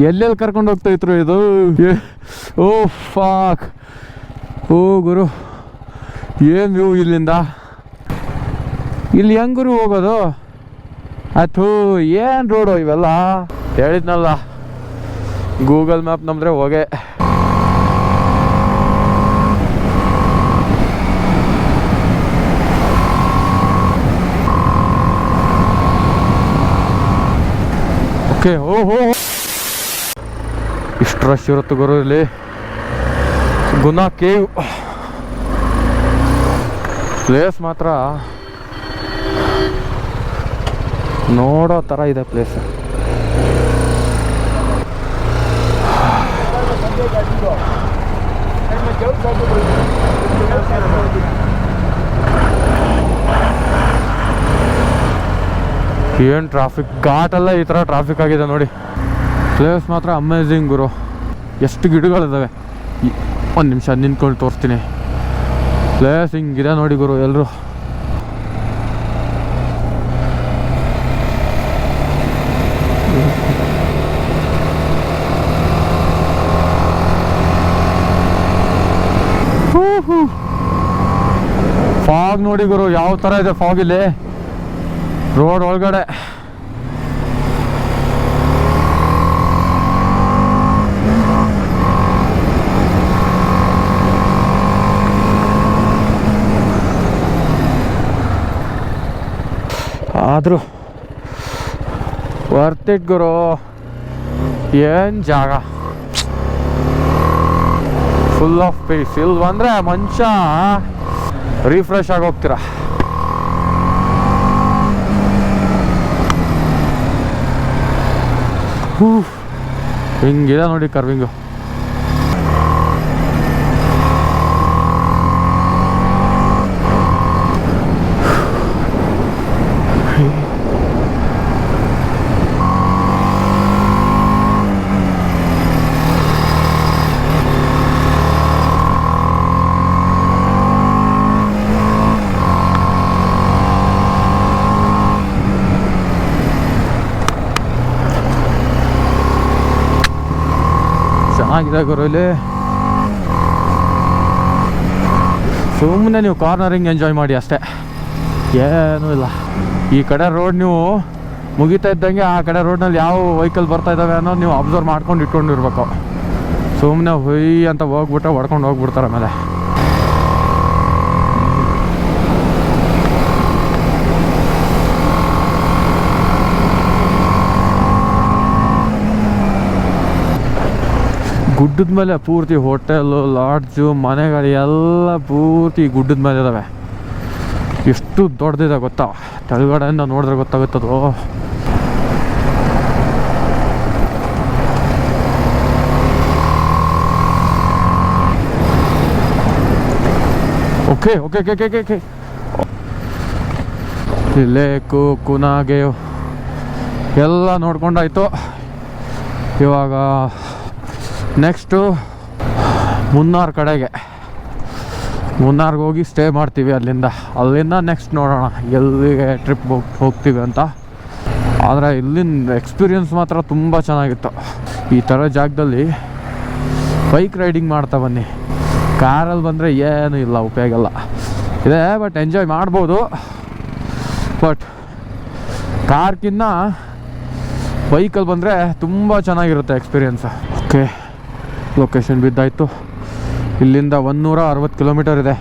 ಎಲ್ಲೆಲ್ಲಿ ಕರ್ಕೊಂಡು ಹೋಗ್ತಾಯಿದ್ರು ಇದು. ಓ ಫಾಕ್, ಓ ಗುರು ಏನು ವ್ಯೂ ಇಲ್ಲಿಂದ. ಇಲ್ಲಿ ಹೆಂಗ್ ಗುರು ಹೋಗೋದು? ಅಥೂ ಏನು ರೋಡು ಇವೆಲ್ಲ. ಹೇಳಿದ್ನಲ್ಲ ಗೂಗಲ್ ಮ್ಯಾಪ್ ನಂಬ್ರೆ ಹೋಗೆ. ಓಕೆ, ಓಹೋ ಇಷ್ಟು ರಶ್ ಇರುತ್ತೆ ಗುರು ಇಲ್ಲಿ. ಗುನಾ ಕೇವ್ ಪ್ಲೇಸ್ ಮಾತ್ರ ನೋಡೋ ಥರ ಇದೆ ಪ್ಲೇಸ್. ಏನು ಟ್ರಾಫಿಕ್, ಘಾಟೆಲ್ಲ ಈ ಥರ ಟ್ರಾಫಿಕ್ ಆಗಿದೆ ನೋಡಿ. ಪ್ಲೇಸ್ ಮಾತ್ರ ಅಮೇಝಿಂಗ್ ಗುರು. ಎಷ್ಟು ಗಿಡಗಳಿದ್ದಾವೆ. ಒಂದು ನಿಮಿಷ ನಿಂತ್ಕೊಂಡು ತೋರಿಸ್ತೀನಿ. ಪ್ಲೇಸ್ ಹಿಂಗಿದೆ ನೋಡಿ ಗುರು. ಎಲ್ಲರೂ ಫಾಗ್ ನೋಡಿ ಗುರು ಯಾವ ಥರ ಇದೆ ಫಾಗ್ ಇಲ್ಲಿ ರೋಡ್ ಒಳಗಡೆ. ಆದರೂ ವರ್ತ್ ಇಟ್ ಗುರು. ಏನು ಜಾಗ, ಫುಲ್ ಆಫ್ ಪೀಸ್. ಇಲ್ಲಿ ಬಂದರೆ ಮನುಷ್ಯ ರಿಫ್ರೆಶ್ ಆಗಿ ಹೋಗ್ತೀರಾ. ಹಿಂಗಿದೆ ನೋಡಿ ಕರ್ವಿಂಗು. ಚೆನ್ನಾಗಿದೆ ಗುರು ಇಲ್ಲಿ. ಸುಮ್ಮನೆ ನೀವು ಕಾರ್ನರಿಂಗ್ ಎಂಜಾಯ್ ಮಾಡಿ ಅಷ್ಟೇ, ಏನೂ ಇಲ್ಲ. ಈ ಕಡೆ ರೋಡ್ ನೀವು ಮುಗಿತಾ ಇದ್ದಂಗೆ ಆ ಕಡೆ ರೋಡ್ನಲ್ಲಿ ಯಾವ ವೆಹಿಕಲ್ ಬರ್ತಾ ಇದ್ದಾವೆ ಅನ್ನೋದು ನೀವು ಅಬ್ಸರ್ವ್ ಮಾಡ್ಕೊಂಡು ಇಟ್ಕೊಂಡಿರ್ಬೇಕು. ಸುಮ್ಮನೆ ಹೊಯ್ ಅಂತ ಹೋಗ್ಬಿಟ್ಟು ಹೊಡ್ಕೊಂಡು ಹೋಗ್ಬಿಡ್ತಾರೆ ಆಮೇಲೆ. ಗುಡ್ಡದ ಮೇಲೆ ಪೂರ್ತಿ ಹೋಟೆಲು, ಲಾಡ್ಜು, ಮನೆಗಳು ಎಲ್ಲ ಪೂರ್ತಿ ಗುಡ್ಡದ ಮೇಲೆ ಇದ್ದಾವೆ. ಎಷ್ಟು ದೊಡ್ಡದಿದೆ ಗೊತ್ತಾ, ಕೆಳಗಡೆಯಿಂದ ನೋಡಿದ್ರೆ ಗೊತ್ತಾಗುತ್ತದು. Okay okay okay okay okay ಇಲ್ಲೇ ಕುನಾಗೆ ಎಲ್ಲ ನೋಡ್ಕೊಂಡಾಯ್ತು. ಇವಾಗ ನೆಕ್ಸ್ಟು ಮುನ್ನಾರ್ ಕಡೆಗೆ, ಮುನ್ನಾರ್ಗೆ ಹೋಗಿ ಸ್ಟೇ ಮಾಡ್ತೀವಿ. ಅಲ್ಲಿಂದ ನೆಕ್ಸ್ಟ್ ನೋಡೋಣ ಎಲ್ಲಿಗೆ ಟ್ರಿಪ್ ಹೋಗ್ತೀವಿ ಅಂತ. ಆದರೆ ಇಲ್ಲಿನ ಎಕ್ಸ್ಪೀರಿಯನ್ಸ್ ಮಾತ್ರ ತುಂಬ ಚೆನ್ನಾಗಿತ್ತು. ಈ ಥರ ಜಾಗದಲ್ಲಿ ಬೈಕ್ ರೈಡಿಂಗ್ ಮಾಡ್ತಾ ಬನ್ನಿ. ಕಾರಲ್ಲಿ ಬಂದರೆ ಏನೂ ಇಲ್ಲ, ಉಪಯೋಗ ಇಲ್ಲ ಇದೆ, ಬಟ್ ಎಂಜಾಯ್ ಮಾಡ್ಬೋದು. ಬಟ್ ಕಾರ್ಕಿನ್ನ ಬೈಕಲ್ಲಿ ಬಂದರೆ ತುಂಬ ಚೆನ್ನಾಗಿರುತ್ತೆ ಎಕ್ಸ್ಪೀರಿಯನ್ಸ್. Okay, location ಬಿದ್ದಾಯಿತು. ಇಲ್ಲಿಂದ 160 ಕಿಲೋಮೀಟರ್ ಇದೆ.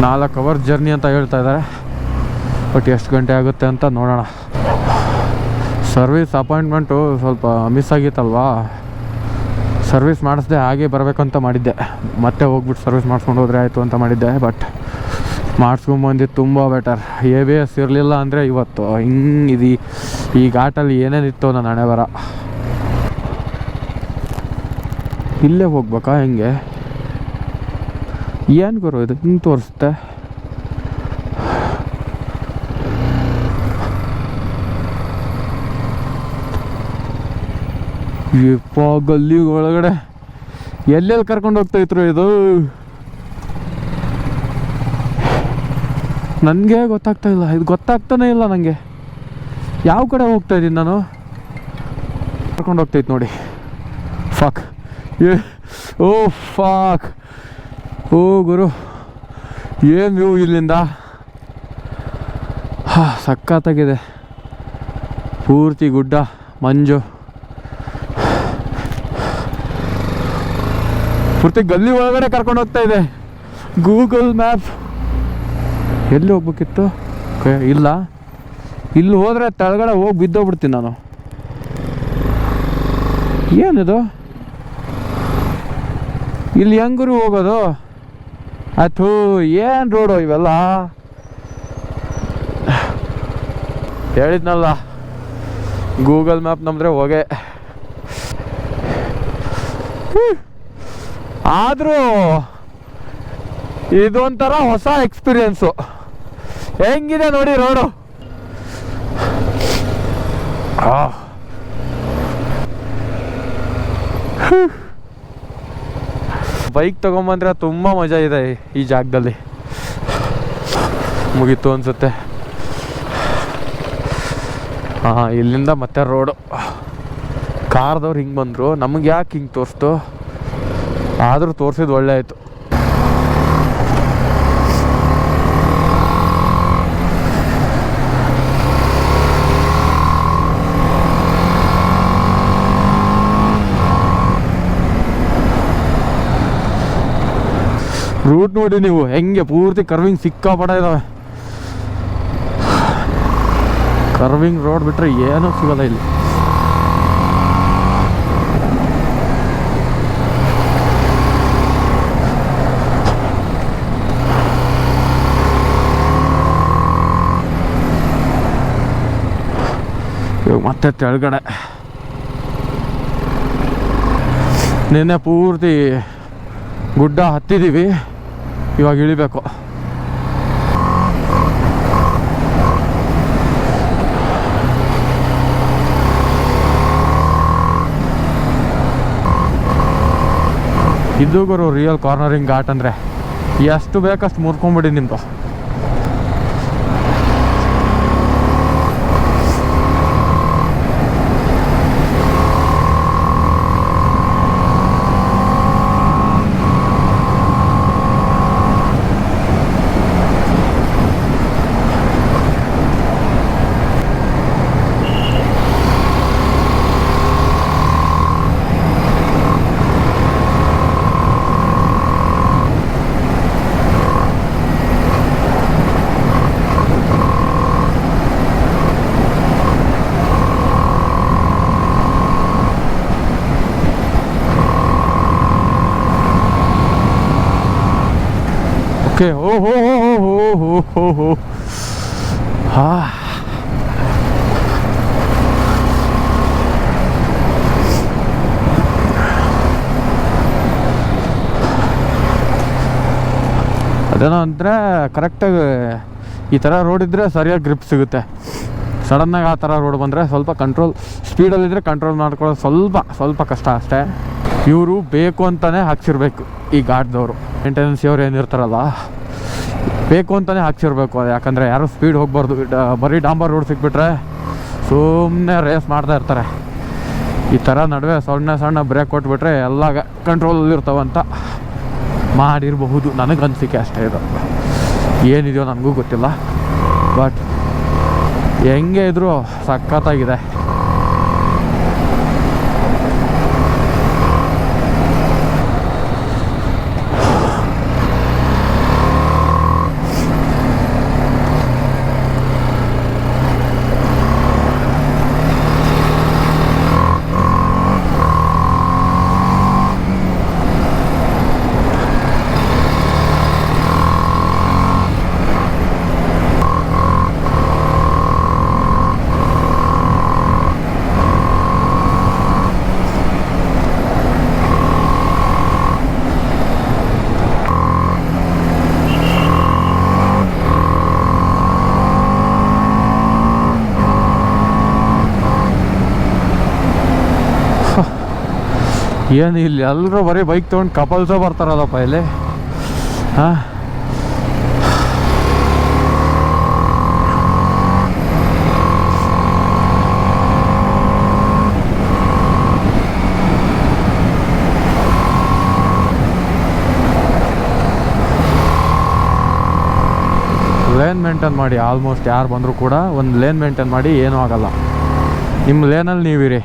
4 ಅವರ್ ಜರ್ನಿ ಅಂತ ಹೇಳ್ತಾ ಇದ್ದಾರೆ. ಬಟ್ ಎಷ್ಟು ಗಂಟೆ ಆಗುತ್ತೆ ಅಂತ ನೋಡೋಣ. ಸರ್ವಿಸ್ ಅಪಾಯಿಂಟ್ಮೆಂಟು ಸ್ವಲ್ಪ ಮಿಸ್ ಆಗಿತ್ತಲ್ವಾ, ಸರ್ವಿಸ್ ಮಾಡಿಸ್ದೆ ಹಾಗೆ ಬರಬೇಕಂತ ಮಾಡಿದ್ದೆ. ಮತ್ತೆ ಹೋಗ್ಬಿಟ್ಟು ಸರ್ವಿಸ್ ಮಾಡಿಸ್ಕೊಂಡು ಹೋದರೆ ಆಯಿತು ಅಂತ ಮಾಡಿದ್ದೆ. ಬಟ್ ಮಾಡಿಸ್ಕೊಂಬಂದಿದ್ದು ತುಂಬ ಬೆಟರ್. ABS ಇರಲಿಲ್ಲ ಅಂದರೆ ಇವತ್ತು ಹಿಂಗೆ ಈ ಘಾಟಲ್ಲಿ ಏನೇನಿತ್ತು ನನ್ನ ಹಣೆ ಬರ. ಇಲ್ಲೇ ಹೋಗ್ಬೇಕಾ ಹೆಂಗೆ? ಏನು ಗುರು ಇದು ಹಿಂಗೆ ತೋರಿಸುತ್ತೆ? ಯಪ್ಪ, ಗಲ್ಲಿ ಒಳಗಡೆ ಎಲ್ಲೆಲ್ಲಿ ಕರ್ಕೊಂಡು ಹೋಗ್ತಾಯಿದ್ರು ಇದು? ನನಗೆ ಗೊತ್ತಾಗ್ತಾ ಇಲ್ಲ, ಇದು ಗೊತ್ತಾಗ್ತಾನೆ ಇಲ್ಲ ನನಗೆ ಯಾವ ಕಡೆ ಹೋಗ್ತಾ ಇದ್ದೀನಿ ನಾನು. ಕರ್ಕೊಂಡು ಹೋಗ್ತೈತೆ ನೋಡಿ. ಫಾಕ್ ಓ ಫಾಕ್ ಓ ಗುರು, ಏನು ವ್ಯೂ ಇಲ್ಲಿಂದ. ಸಖತ್ತಾಗಿದೆ. ಪೂರ್ತಿ ಗುಡ್ಡ, ಮಂಜು, ಪೂರ್ತಿ ಗಲ್ಲಿ ಒಳಗಡೆ ಕರ್ಕೊಂಡು ಹೋಗ್ತಾ ಇದೆ ಗೂಗಲ್ ಮ್ಯಾಪ್. ಎಲ್ಲಿ ಹೋಗ್ಬೇಕಿತ್ತು? ಇಲ್ಲ, ಇಲ್ಲಿ ಹೋದರೆ ಕೆಳಗಡೆ ಹೋಗಿ ಬಿದ್ದೋಗ್ಬಿಡ್ತೀನಿ ನಾನು. ಏನಿದು? ಇಲ್ಲಿ ಹೆಂಗರು ಹೋಗೋದು? ಅಥೂ ಏನು ರೋಡು ಇವೆಲ್ಲ. ಹೇಳಿದ್ನಲ್ಲ, ಗೂಗಲ್ ಮ್ಯಾಪ್ ನಂಬ್ರೆ ಹೋಗೆ. ಆದರೂ ಇದೊಂಥರ ಹೊಸ ಎಕ್ಸ್ಪೀರಿಯನ್ಸು. ಹೆಂಗಿದೆ ನೋಡಿ ರೋಡು. ಬೈಕ್ ತೊಗೊಂಬಂದ್ರೆ ತುಂಬ ಮಜಾ ಇದೆ ಈ ಜಾಗದಲ್ಲಿ. ಮುಗೀತು ಅನಿಸುತ್ತೆ. ಇಲ್ಲಿಂದ ಮತ್ತೆ ರೋಡು. ಕಾರ್ದವ್ರು ಹಿಂಗೆ ಬಂದರು, ನಮಗೆ ಯಾಕೆ ಹಿಂಗೆ ತೋರಿಸ್ತು? ಆದರೂ ತೋರಿಸಿದ್ದು ಒಳ್ಳೆ ಆಯಿತು. ರೂಟ್ ನೋಡಿ ನೀವು ಹೆಂಗೆ, ಪೂರ್ತಿ ಕರ್ವಿಂಗ್ ಸಿಕ್ಕಾಪಡ ಇದಾವೆ. ಕರ್ವಿಂಗ್ ರೋಡ್ ಬಿಟ್ಟರೆ ಏನೂ ಸಿಗೋಲ್ಲ ಇಲ್ಲಿ. ಇವಾಗ ಮತ್ತೆ ಕೆಳಗಡೆ. ನಿನ್ನೆ ಪೂರ್ತಿ ಗುಡ್ಡ ಹತ್ತಿದ್ದೀವಿ, ಇವಾಗ ಇಳಿಬೇಕು. ಇದು ಗುರು ರಿಯಲ್ ಕಾರ್ನರಿಂಗ್ ಘಾಟ್ ಅಂದರೆ. ಎಷ್ಟು ಬೇಕಷ್ಟು ಮುರ್ಕೊಂಬಿಡಿ ನಿಮ್ಮದು. ಓಕೆ. ಓಹೋ ಅದೇನೋ ಅಂದರೆ ಕರೆಕ್ಟಾಗಿ ಈ ಥರ ರೋಡ್ ಇದ್ದರೆ ಸರಿಯಾಗಿ ಗ್ರಿಪ್ ಸಿಗುತ್ತೆ. ಸಡನ್ನಾಗಿ ಆ ಥರ ರೋಡ್ ಬಂದರೆ ಸ್ವಲ್ಪ ಕಂಟ್ರೋಲ್, ಸ್ಪೀಡಲ್ಲಿದ್ದರೆ ಕಂಟ್ರೋಲ್ ಮಾಡ್ಕೊಳ್ಳೋದು ಸ್ವಲ್ಪ ಕಷ್ಟ ಅಷ್ಟೇ. ಇವರು ಬೇಕು ಅಂತಲೇ ಹಾಕ್ಸಿರ್ಬೇಕು ಈ ಘಾಟ್ದವರು, ಮೇಂಟೆನೆನ್ಸ್ ಅವ್ರು ಏನಿರ್ತಾರಲ್ಲ, ಬೇಕು ಅಂತಲೇ ಹಾಕ್ಸಿರ್ಬೇಕು. ಅದು ಯಾಕಂದರೆ ಯಾರು ಸ್ಪೀಡ್ ಹೋಗ್ಬಾರ್ದು. ಬರೀ ಡಾಂಬರ್ ರೋಡ್ ಸಿಕ್ಬಿಟ್ರೆ ಸುಮ್ಮನೆ ರೇಸ್ ಮಾಡ್ತಾ ಇರ್ತಾರೆ. ಈ ಥರ ನಡುವೆ ಸಣ್ಣ ಬ್ರೇಕ್ ಕೊಟ್ಬಿಟ್ರೆ ಎಲ್ಲ ಕಂಟ್ರೋಲಲ್ಲಿರ್ತಾವಂತ ಮಾಡಿರಬಹುದು. ನನಗೆ ಅನಿಸಿಕೆ ಅಷ್ಟೇ. ಇದು ಏನಿದೆಯೋ ನನಗೂ ಗೊತ್ತಿಲ್ಲ, ಬಟ್ ಹೆಂಗೆ ಇದ್ರೂ ಸಖತ್ತಾಗಿದೆ. ಏನು ಇಲ್ಲಿ ಎಲ್ಲರೂ ಬರೀ ಬೈಕ್ ತೊಗೊಂಡು ಕಪಲ್ಸೇ ಬರ್ತಾರಲ್ಲಪ್ಪ ಇಲ್ಲಿ. ಹಾಂ, ಲೇನ್ ಮೇಂಟೈನ್ ಮಾಡಿ. ಆಲ್ಮೋಸ್ಟ್ ಯಾರು ಬಂದರೂ ಕೂಡ ಒಂದು ಲೇನ್ ಮೇಂಟೈನ್ ಮಾಡಿ, ಏನೂ ಆಗಲ್ಲ. ನಿಮ್ಮ ಲೇನಲ್ಲಿ ನೀವಿರಿ,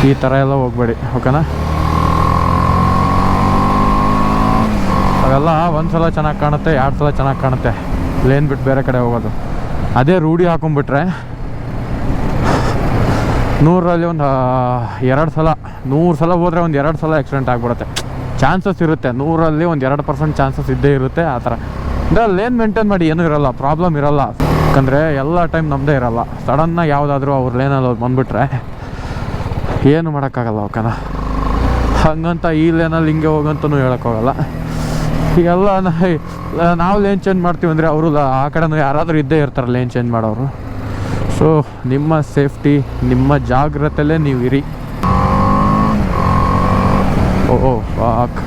ಈ ಥರ ಎಲ್ಲ ಹೋಗ್ಬೇಡಿ. ಓಕೆನಾ? ಅವೆಲ್ಲ ಒಂದು ಸಲ ಚೆನ್ನಾಗಿ ಕಾಣುತ್ತೆ, 2 ಸಲ ಚೆನ್ನಾಗಿ ಕಾಣುತ್ತೆ, ಲೇನ್ ಬಿಟ್ಟು ಬೇರೆ ಕಡೆ ಹೋಗೋದು. ಅದೇ ರೂಢಿ ಹಾಕೊಂಡ್ಬಿಟ್ರೆ 100ರಲ್ಲಿ ಒಂದು 2 ಸಲ, 100 ಸಲ ಹೋದರೆ ಒಂದು 2 ಸಲ ಆಕ್ಸಿಡೆಂಟ್ ಆಗಿಬಿಡುತ್ತೆ. ಚಾನ್ಸಸ್ ಇರುತ್ತೆ, 100ರಲ್ಲಿ ಒಂದು 2% ಚಾನ್ಸಸ್ ಇದ್ದೇ ಇರುತ್ತೆ. ಆ ಥರ ಅಂದರೆ ಲೇನ್ ಮೇಂಟೈನ್ ಮಾಡಿ, ಏನೂ ಇರೋಲ್ಲ, ಪ್ರಾಬ್ಲಮ್ ಇರೋಲ್ಲ. ಯಾಕಂದರೆ ಎಲ್ಲ ಟೈಮ್ ನಮ್ಮದೇ ಇರೋಲ್ಲ. ಸಡನ್ನಾಗಿ ಯಾವುದಾದ್ರೂ ಅವ್ರ ಲೇನಲ್ಲಿ ಬಂದುಬಿಟ್ರೆ ಏನು ಮಾಡೋಕ್ಕಾಗಲ್ಲ. ಓಕೆನಾ? ಹಂಗಂತ ಈ ಲೇನಲ್ಲಿ ಹಿಂಗೆ ಹೋಗಂತನೂ ಹೇಳೋಕ್ಕಾಗಲ್ಲ. ಎಲ್ಲ ನಾವು ಲೇನ್ ಚೇಂಜ್ ಮಾಡ್ತೀವಿ ಅಂದರೆ ಅವರು ಆ ಕಡೆನೂ ಯಾರಾದರೂ ಇದ್ದೇ ಇರ್ತಾರೆ ಲೇನ್ ಚೇಂಜ್ ಮಾಡೋರು. ಸೊ ನಿಮ್ಮ ಸೇಫ್ಟಿ, ನಿಮ್ಮ ಜಾಗ್ರತೆಯಲ್ಲೇ ನೀವು ಇರಿ. ಓ ಫಾಕ್.